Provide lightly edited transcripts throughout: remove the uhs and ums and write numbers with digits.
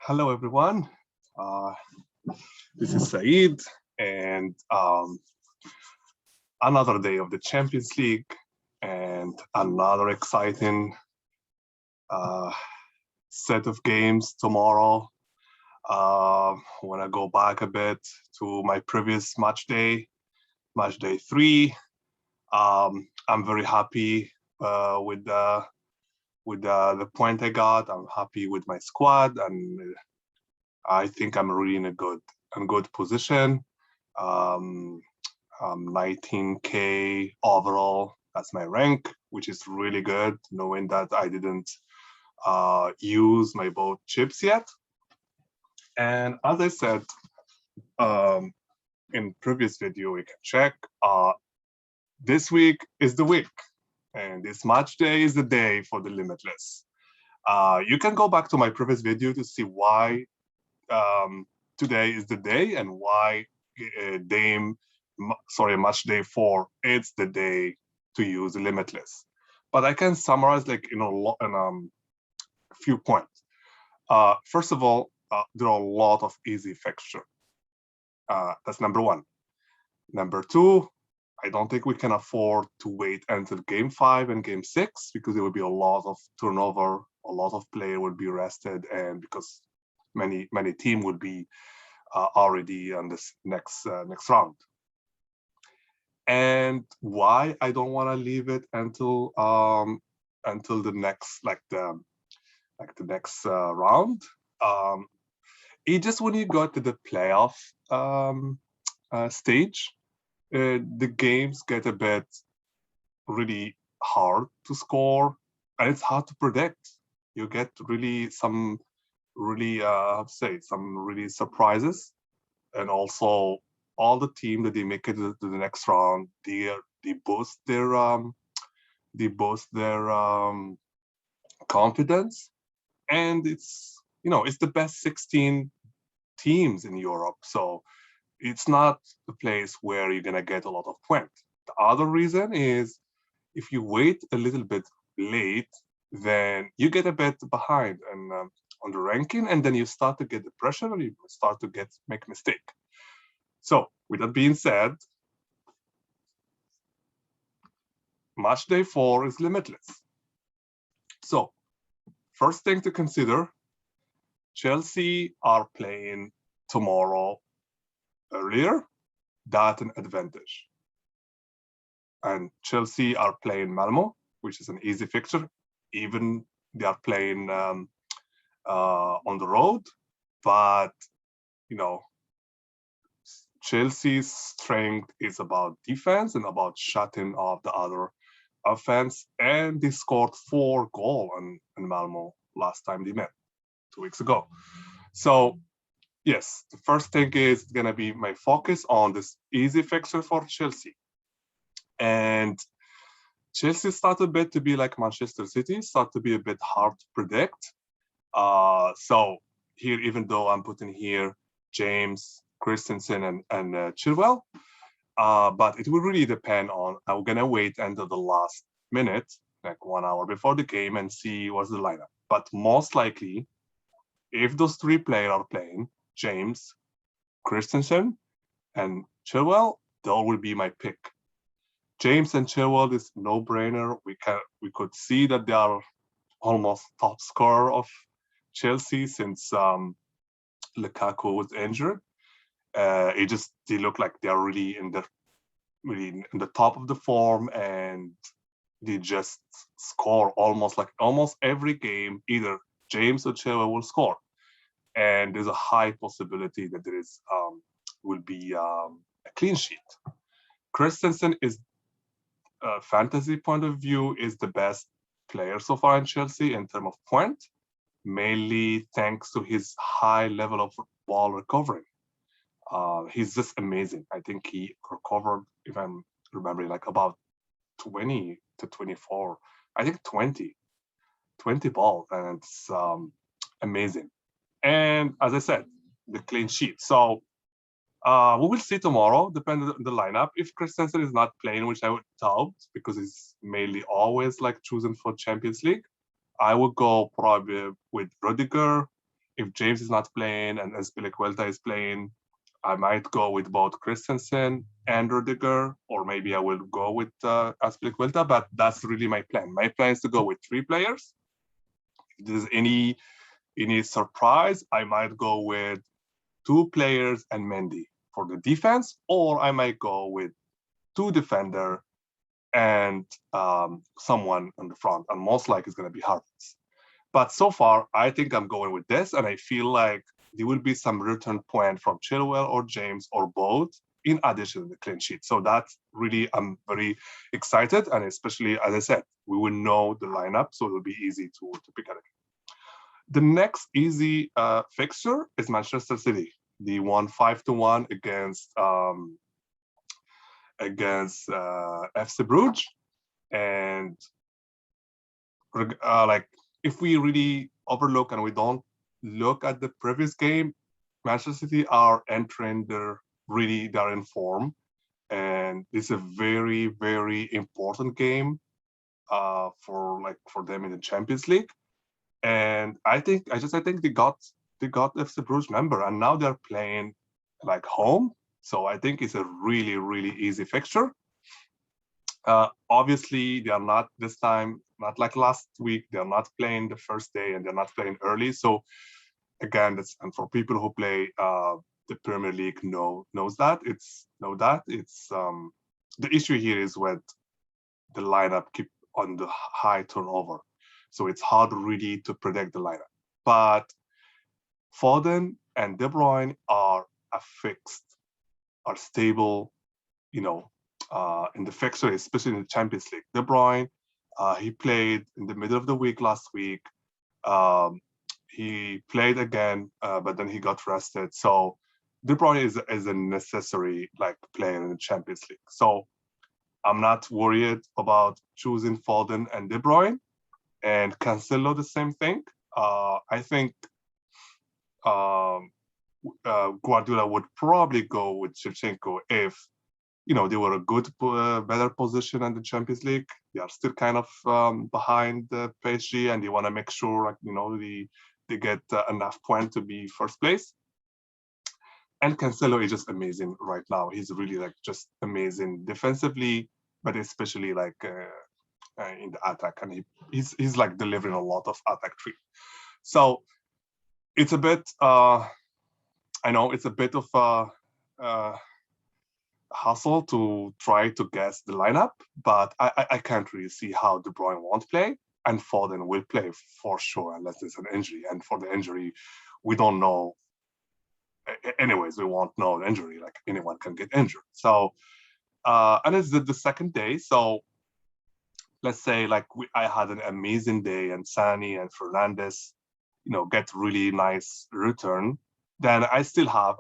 Hello, everyone. Uh, this is Saeed, and another day of the Champions League, and another exciting uh, set of games tomorrow. When I go back a bit to my previous match day 3, I'm very happy with the point I got. I'm happy with my squad, and I think I'm really in a good position. Um, 19K overall. That's my rank, which is really good, knowing that I didn't use my both chips yet. And as I said um, in previous video, you can check. This week is the week, and this match day is the day for the Limitless. You can go back to my previous video to see why today is the day and why match day 4, it's the day to use Limitless. But I can summarize like in a few points. First of all, there are a lot of easy fixture. That's number one. Number two, I don't think we can afford to wait until game 5 and game 6 because there will be a lot of turnover, a lot of player will be rested, and because many team will be already on this next round. And why I don't want to leave it until the next next round. It just when you go to the playoff stage, the games get a bit really hard to score, and it's hard to predict. You get really some really surprises, and also all the team that they make it to the next round, they boost their confidence, and it's the best 16 teams in Europe, so it's not the place where you're gonna get a lot of points. The other reason is if you wait a little bit late, then you get a bit behind and on the ranking, and then you start to get the pressure, and you start to make mistake. So with that being said, match day 4 is Limitless. So first thing to consider, Chelsea are playing tomorrow earlier. That's an advantage. And Chelsea are playing Malmo, which is an easy fixture. Even they are playing on the road, but Chelsea's strength is about defense and about shutting off the other offense, and they scored 4 goals in Malmo last time they met 2 weeks ago. So yes, the first thing is gonna be my focus on this easy fixture for Chelsea. And Chelsea started a bit to be like Manchester City, start to be a bit hard to predict. So here, even though I'm putting here James, Christensen, and Chilwell, but it will really depend on, I'm gonna wait until the last minute, like 1 hour before the game, and see what's the lineup. But most likely, if those 3 players are playing, James, Christensen, and Chilwell, that will be my pick. James and Chilwell is no-brainer. We could see that they are almost top scorer of Chelsea since Lukaku was injured. They look like they are really in the top of the form, and they just score almost every game. Either James or Chilwell will score, and there's a high possibility that there will be a clean sheet. Christensen is fantasy point of view is the best player so far in Chelsea in terms of point, mainly thanks to his high level of ball recovery. He's just amazing. I think he recovered, if I'm remembering, like about 20 to 24. I think 20 balls, and it's amazing. And as I said, the clean sheet. So we will see tomorrow, depending on the lineup. If Christensen is not playing, which I would doubt, because he's mainly always like chosen for Champions League, I would go probably with Rudiger, if James is not playing and Azpilicueta is playing, I might go with both Christensen and Rudiger, or maybe I will go with Azpilicueta, but that's really my plan. My plan is to go with 3 players. If there's any surprise, I might go with 2 players and Mendy for the defense, or I might go with 2 defender and someone on the front, and most likely it's going to be Havertz. But so far, I think I'm going with this, and I feel like there will be some return point from Chilwell or James or both, in addition to the clean sheet. So that's really, I'm very excited, and especially, as I said, we will know the lineup, so it will be easy to pick it. The next easy fixture is Manchester City. They won 5-1 against FC Bruges, and like, if we really overlook and we don't look at the previous game, Manchester City are entering they're in form, and it's a very, very important game for them in the Champions League. And I think they got FC Bruges number, and now they're playing like home. So I think it's a really, really easy fixture. Obviously, they are not this time, not like last week. They're not playing the first day, and they're not playing early. So again, and for people who play the Premier League knows that. The issue here is with the lineup keep on the high turnover. So it's hard really to predict the lineup. But Foden and De Bruyne are stable, in the fixture, especially in the Champions League. De Bruyne, he played in the middle of the week last week. He played again, but then he got rested. So De Bruyne is a necessary player in the Champions League. So I'm not worried about choosing Foden and De Bruyne. And Cancelo, the same thing. I think Guardiola would probably go with Shevchenko if they were a better position in the Champions League. They are still kind of behind the PSG, and they want to make sure they get enough points to be first place. And Cancelo is just amazing right now. He's really just amazing defensively, but especially in the attack, and he's delivering a lot of attack tree. So it's a bit. I know it's a bit of a hustle to try to guess the lineup, but I can't really see how De Bruyne won't play, and Foden will play for sure unless there's an injury. And for the injury, we don't know. Anyways, we won't know an injury. Anyone can get injured. So, and it's the second day. So let's say I had an amazing day, and Sani and Fernandes, get really nice return. Then I still have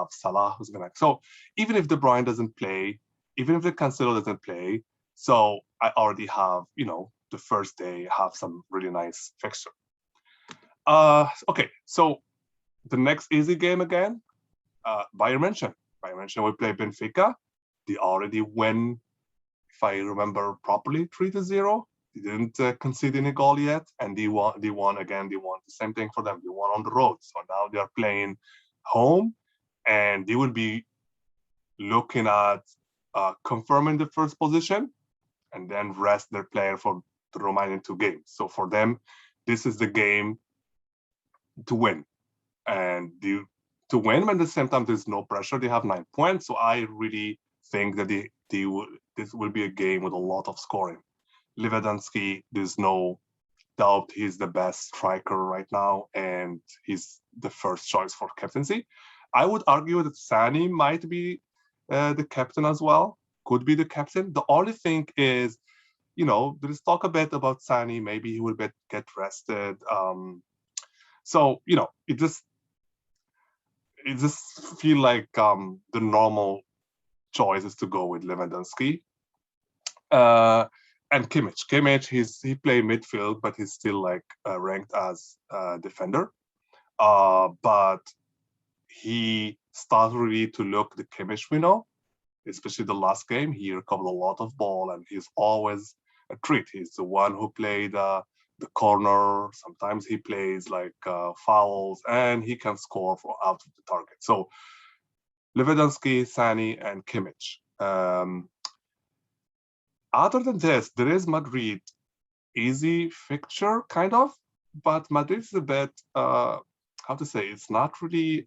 Salah who's gonna. So even if De Bruyne doesn't play, even if the Cancelo doesn't play, so I already have the first day have some really nice fixture. Okay, so the next easy game again, Bayern München. Bayern München will play Benfica. They already win, if I remember properly, 3-0. They didn't concede any goal yet, and they won again. They won the same thing for them. They won on the road, so now they are playing home, and they will be looking at confirming the first position, and then rest their player for the remaining 2 games. So for them, this is the game to win, and to win. But at the same time, there's no pressure. They have 9 points, so I really think that this will be a game with a lot of scoring. Lewandowski, there's no doubt he's the best striker right now, and he's the first choice for captaincy. I would argue that Sani might be the captain as well, could be the captain. The only thing is, there is talk a bit about Sani, maybe he will get rested. So, it just feel like the normal choice is to go with Lewandowski. And Kimmich, he play midfield, but he's still ranked as a defender. But he started really to look the Kimmich we know, especially the last game. He recovered a lot of ball, and he's always a treat. He's the one who played the corner. Sometimes he plays like fouls, and he can score out of the target. So Lewandowski, Sani, and Kimmich. Other than this, there is Madrid easy fixture, kind of, but Madrid is a bit, how to say, it's not really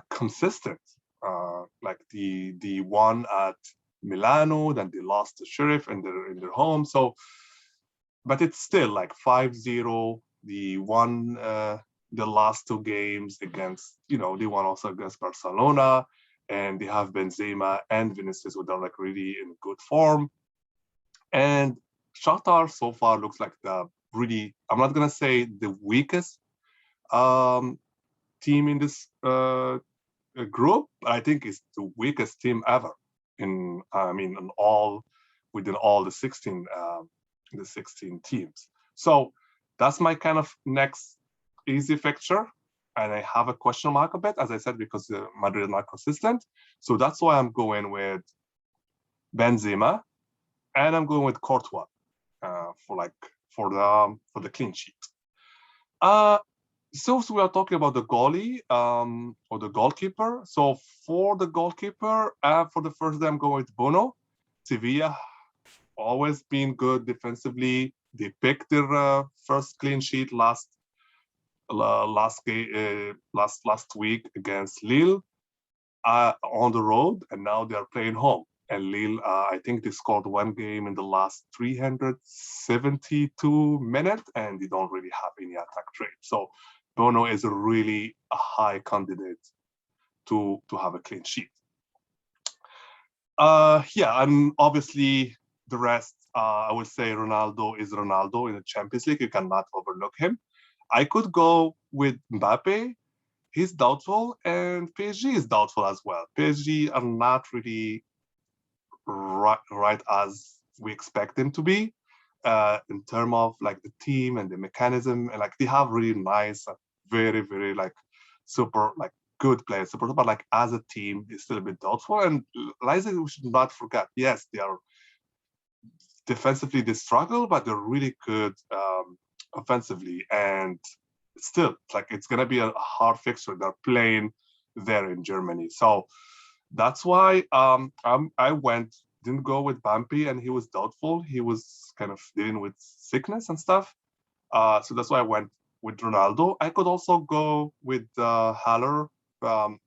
consistent. Like the one at Milano, then they lost to Sheriff in their home. So, but it's still like 5-0. The one the last two games against, they won also against Barcelona, and they have Benzema and Vinicius, who are like really in good form. And Shakhtar so far looks like the really, I'm not gonna say the weakest team in this group, but I think it's the weakest team ever within all the 16 teams. So that's my kind of next easy fixture. And I have a question mark a bit, as I said, because Madrid is not consistent. So that's why I'm going with Benzema, and I'm going with Courtois for the clean sheet. So we are talking about the goalie or the goalkeeper. So for the goalkeeper, for the first day, I'm going with Bono. Sevilla always been good defensively. They picked their first clean sheet last week against Lille on the road, and now they are playing home. And Lille, I think they scored one game in the last 372 minutes, and they don't really have any attack rate. So Bono is really a high candidate to have a clean sheet. And obviously the rest, I would say Ronaldo is Ronaldo in the Champions League. You cannot overlook him. I could go with Mbappe. He's doubtful, and PSG is doubtful as well. PSG are not really right as we expect them to be in terms of like the team and the mechanism, and like they have really nice, very, very like super like good players, but like as a team, it's still a bit doubtful. And Leipzig, we should not forget, yes, they are defensively they struggle, but they're really good offensively, and still like it's gonna be a hard fixture. They're playing there in Germany, so that's why I didn't go with Bumpy, and he was doubtful. He was kind of dealing with sickness and stuff. So that's why I went with Ronaldo. I could also go with Haller from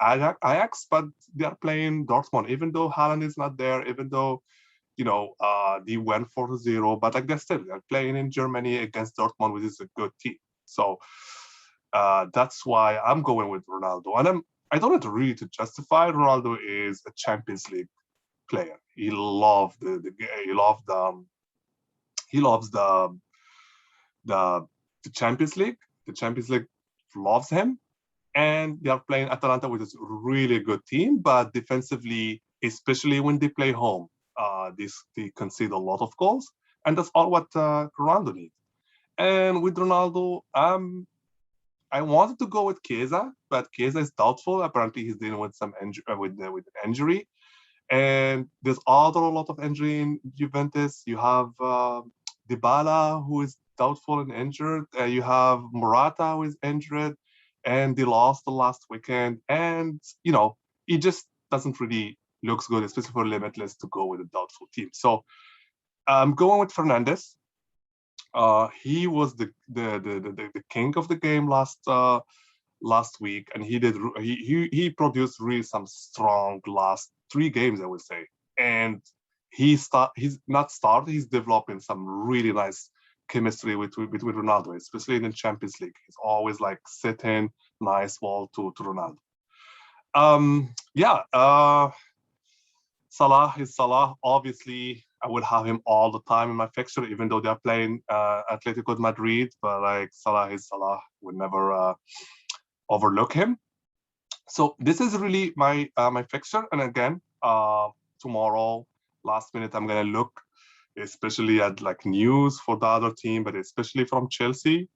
Ajax, but they are playing Dortmund. Even though Haaland is not there, even though they went 4-0, but like they're playing in Germany against Dortmund, which is a good team. So that's why I'm going with Ronaldo. And I don't have to really to justify. Ronaldo is a Champions League player. He loves the Champions League. The Champions League loves him, and they are playing Atalanta, which is a really good team, but defensively, especially when they play home, they concede a lot of goals, and that's all what Ronaldo needs. And with Ronaldo, I wanted to go with Chiesa, but Chiesa is doubtful. Apparently, he's dealing with some with an injury, and there's a lot of injury in Juventus. You have Dybala, who is doubtful and injured. You have Morata, who is injured, and they lost the last weekend. And it just doesn't really looks good, especially for Limitless, to go with a doubtful team. So I'm going with Fernandes. He was the king of the game last week, and he produced really some strong last 3 games, I would say. And he's developing some really nice chemistry between Ronaldo, especially in the Champions League. He's always like sitting nice ball to Ronaldo. Salah is Salah. Obviously, I will have him all the time in my fixture, even though they're playing Atletico Madrid. But like Salah is Salah, would never overlook him. So this is really my fixture. And again, tomorrow, last minute, I'm gonna look, especially at like news for the other team, but especially from Chelsea.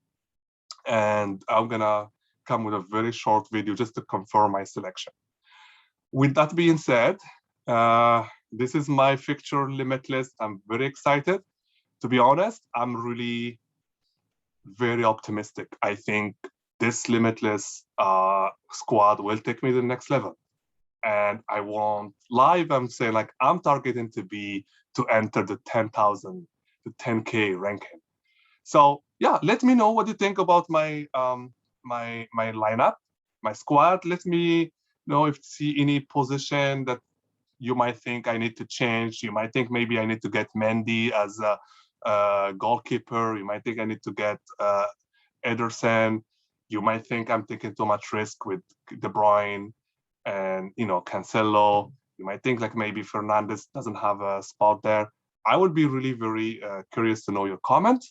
And I'm gonna come with a very short video just to confirm my selection. With that being said, this is my fixture Limitless. I'm very excited to be honest, I'm really very optimistic. I think this Limitless squad will take me to the next level. And I want live, I'm saying like I'm targeting to enter the 10,000, the 10K ranking. So yeah, let me know what you think about my my lineup, my squad. Let me know if you see any position that you might think I need to change. You might think maybe I need to get Mendy as a goalkeeper. You might think I need to get Ederson. You might think I'm taking too much risk with De Bruyne and Cancelo. You might think like maybe Fernandes doesn't have a spot there. I would be really very curious to know your comment.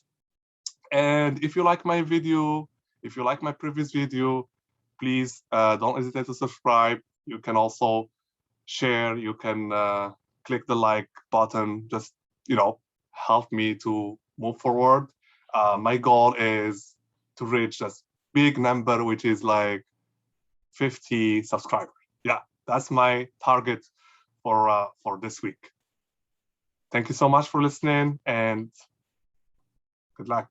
And if you like my video, if you like my previous video, please don't hesitate to subscribe. You can also share. You can click the like button. Just help me to move forward. My goal is to reach this big number, which is like 50 subscribers. Yeah, that's my target for this week. Thank you so much for listening, and good luck.